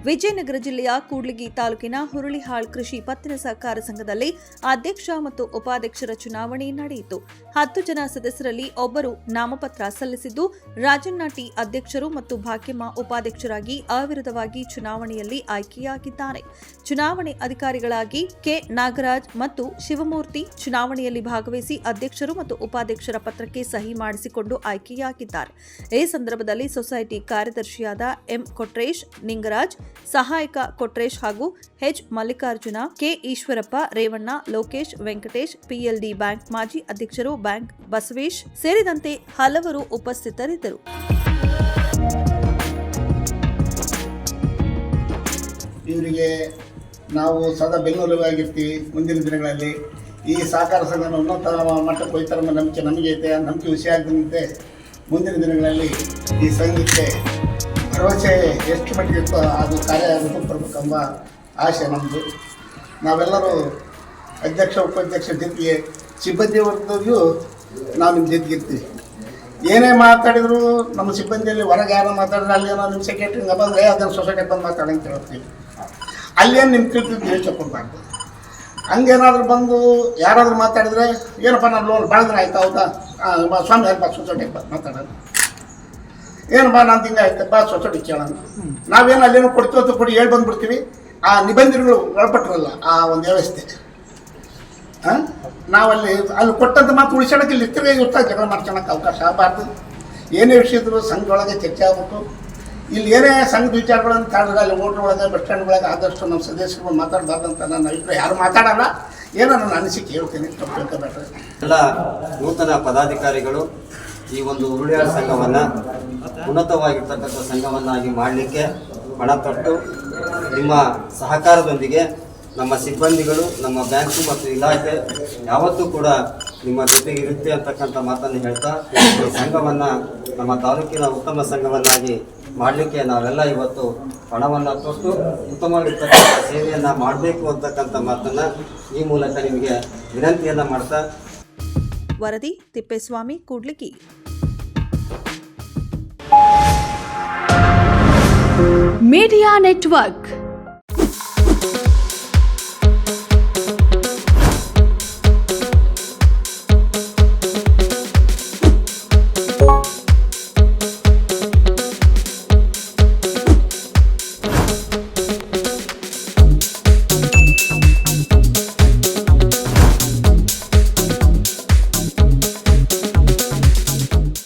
ವಿಜಯನಗರ ಜಿಲ್ಲೆಯ ಕೂಡ್ಲಿಗಿ ತಾಲೂಕಿನ ಹುರುಳಿಹಾಳ್ ಕೃಷಿ ಪತ್ತಿನ ಸಹಕಾರ ಸಂಘದಲ್ಲಿ ಅಧ್ಯಕ್ಷ ಮತ್ತು ಉಪಾಧ್ಯಕ್ಷರ ಚುನಾವಣೆ ನಡೆಯಿತು. 10 ಜನ ಸದಸ್ಯರಲ್ಲಿ ಒಬ್ಬರು ನಾಮಪತ್ರ ಸಲ್ಲಿಸಿದ್ದು, ರಾಜಣ್ಣ ಟಿ ಅಧ್ಯಕ್ಷರು ಮತ್ತು ಭಾಗ್ಯಮ್ಮ ಉಪಾಧ್ಯಕ್ಷರಾಗಿ ಅವಿರೋಧವಾಗಿ ಚುನಾವಣೆಯಲ್ಲಿ ಆಯ್ಕೆಯಾಗಿದ್ದಾರೆ. ಚುನಾವಣೆ ಅಧಿಕಾರಿಗಳಾಗಿ ಕೆ ನಾಗರಾಜ್ ಮತ್ತು ಶಿವಮೂರ್ತಿ ಚುನಾವಣೆಯಲ್ಲಿ ಭಾಗವಹಿಸಿ ಅಧ್ಯಕ್ಷರು ಮತ್ತು ಉಪಾಧ್ಯಕ್ಷರ ಪತ್ರಕ್ಕೆ ಸಹಿ ಮಾಡಿಸಿಕೊಂಡು ಆಯ್ಕೆಯಾಗಿದ್ದಾರೆ. ಈ ಸಂದರ್ಭದಲ್ಲಿ ಸೊಸೈಟಿ ಕಾರ್ಯದರ್ಶಿಯಾದ ಎಂ ಕೊಟ್ರೇಶ್, ನಿಂಗರಾಜ್, ಸಹಾಯಕ ಕೊಟ್ರೇಶ್ ಹಾಗೂ H Mallikarjuna, K Eshwarappa, Revanna, Lokesh, Venkatesh, PLD bank ಮಾಜಿ ಅಧ್ಯಕ್ಷರು ಬ್ಯಾಂಕ್ ಬಸವೇಶ್ ಸೇರಿದಂತೆ ಹಲವರು ಉಪಸ್ಥಿತರಿದ್ದರು. ಇವರಿಗೆ ನಾವು ಸದಾ ಬೆನ್ನೆಲುಬಾಗಿರ್ತೀವಿ. ಮುಂದಿನ ದಿನಗಳಲ್ಲಿ ಈ ಸಹಕಾರ ಸಂಘನ ಉನ್ನತ ಮಟ್ಟಕ್ಕೆ ಹೋಗ್ತಾರೆ ಅನ್ನೋ ನಂಬಿಕೆ ನಮಗೆ ಐತೆ. ಆ ನಂಬಿಕೆ ವಿಷಯ ಆಗದಂತೆ ಮುಂದಿನ ದಿನಗಳಲ್ಲಿ ಈ ಸಂಘಕ್ಕೆ ಭರವಸೆ ಎಷ್ಟು ಮಟ್ಟಿಗೆ ಇರ್ತೋ ಅದು ಕಾರ್ಯ ರೂಪುಗೊಳ್ಳಬೇಕೆಂಬ ಆಶೆ ನಮ್ಮದು. ನಾವೆಲ್ಲರೂ ಅಧ್ಯಕ್ಷ ಉಪಾಧ್ಯಕ್ಷ ಜೊತೆಗೆ ಸಿಬ್ಬಂದಿ ವರ್ಗದವ್ರಿಗೂ ನಾವು ನಿಮ್ಮ ಜೊತೆಗಿರ್ತೀವಿ. ಏನೇ ಮಾತಾಡಿದ್ರು ನಮ್ಮ ಸಿಬ್ಬಂದಿಯಲ್ಲಿ ಹೊರಗೆ ಯಾರೋ ಮಾತಾಡಿದ್ರೆ ಅಲ್ಲೇನೋ ನಿಮ್ಮ ಸೆಕ್ರೆಟ್ರಿ ಬಂದರೆ ಅದನ್ನು ಸೊಸೈಟಿಗೆ ಬಂದು ಮಾತಾಡಿ ಅಂತ ಹೇಳ್ತೀವಿ. ಅಲ್ಲೇನು ನಿಮ್ಮ ತಿಳ್ತಿದ್ದು ಯೋಚನೆ ಕೊಡಬಾರ್ದು. ಹಂಗೇನಾದ್ರೂ ಬಂದು ಯಾರಾದರೂ ಮಾತಾಡಿದರೆ ಏನಪ್ಪ ನಾನು ಲೋನ್ ಭಾಳ ದಿನ ಆಯ್ತಾ, ಹೌದಾ ಸ್ವಾಮಿ ಅಲ್ಪ ಸೊಸೈಟಿಗೆ ಬಂದು ಮಾತಾಡೋದು, ಏನಪ್ಪ ನಾನು ತಿಂಗ ಆಯ್ತಪ್ಪ ಸೊಸೈಟಿ ಕೇಳೋಣ. ನಾವೇನು ಅಲ್ಲೇನೋ ಕೊಡ್ತೀವತ್ತು ಕೊಡಿ ಹೇಳಿ ಬಂದುಬಿಡ್ತೀವಿ. ಆ ನಿಬಂಧನೆಗಳು ಒಳಪಟ್ಟಿರಲ್ಲ ಆ ಒಂದು ವ್ಯವಸ್ಥೆ. ನಾವಲ್ಲಿ ಕೊಟ್ಟಂತ ಮಾತು ಉಳಿಸೋಣಕ್ಕೆ ಇಲ್ಲಿ ತಿರುಗಿ ಇರ್ತಾ ಜಗಳ ಮಾಡ್ಕೊಳಕ್ಕೆ ಅವಕಾಶ ಆಗಬಾರ್ದು. ಏನೇ ವಿಷಯ ಇದ್ರು ಸಂಘದೊಳಗೆ ಚರ್ಚೆ ಆಗಬೇಕು. ಇಲ್ಲಿ ಏನೇ ಸಂಘದ ವಿಚಾರಗಳನ್ನು ತಾಡಿದ್ರೆ ಅಲ್ಲಿ ಓಟ್ರ್ ಒಳಗೆ ಬಸ್ ಸ್ಟ್ಯಾಂಡ್ ಆದಷ್ಟು ನಮ್ಮ ಸದಸ್ಯರುಗಳು ಮಾತಾಡಬಾರ್ದಂತ ನನ್ನ ಅಭಿಪ್ರಾಯ. ಯಾರು ಮಾತಾಡಲ್ಲ, ಏನೋ ನನ್ನ ಅನಿಸಿಕೆ ಹೇಳ್ತೀನಿ, ತಪ್ಪು ತಿಳ್ಕೊಬೇಡ್ರಿ. ಎಲ್ಲ ನೂತನ ಪದಾಧಿಕಾರಿಗಳು ಈ ಒಂದು ಹುರುಳಿಹಾಳ್ ಸಂಘವನ್ನು ಉನ್ನತವಾಗಿರ್ತಕ್ಕಂಥ ಸಂಘವನ್ನಾಗಿ ಮಾಡಲಿಕ್ಕೆ ಪಣ ತೊಟ್ಟು ನಿಮ್ಮ ಸಹಕಾರದೊಂದಿಗೆ ನಮ್ಮ ಸಿಬ್ಬಂದಿಗಳು, ನಮ್ಮ ಬ್ಯಾಂಕು ಮತ್ತು ಇಲಾಖೆ ಯಾವತ್ತೂ ಕೂಡ ನಿಮ್ಮ ಜೊತೆಗೆ ಇರುತ್ತೆ ಅಂತಕ್ಕಂಥ ಮಾತನ್ನು ಹೇಳ್ತಾ ಈ ಸಂಘವನ್ನು ನಮ್ಮ ತಾಲೂಕಿನ ಉತ್ತಮ ಸಂಘವನ್ನಾಗಿ ಮಾಡಲಿಕ್ಕೆ ನಾವೆಲ್ಲ ಇವತ್ತು ಪಣವನ್ನು ತೊಟ್ಟು ಉತ್ತಮವಾಗಿರ್ತಕ್ಕಂಥ ಸೇವೆಯನ್ನು ಮಾಡಬೇಕು ಅಂತಕ್ಕಂಥ ಮಾತನ್ನು ಈ ಮೂಲಕ ನಿಮಗೆ ವಿನಂತಿಯನ್ನು ಮಾಡ್ತಾ. ವರದಿ ತಿಪ್ಪೇಸ್ವಾಮಿ, ಕೂಡ್ಲಿಗಿ. Media network.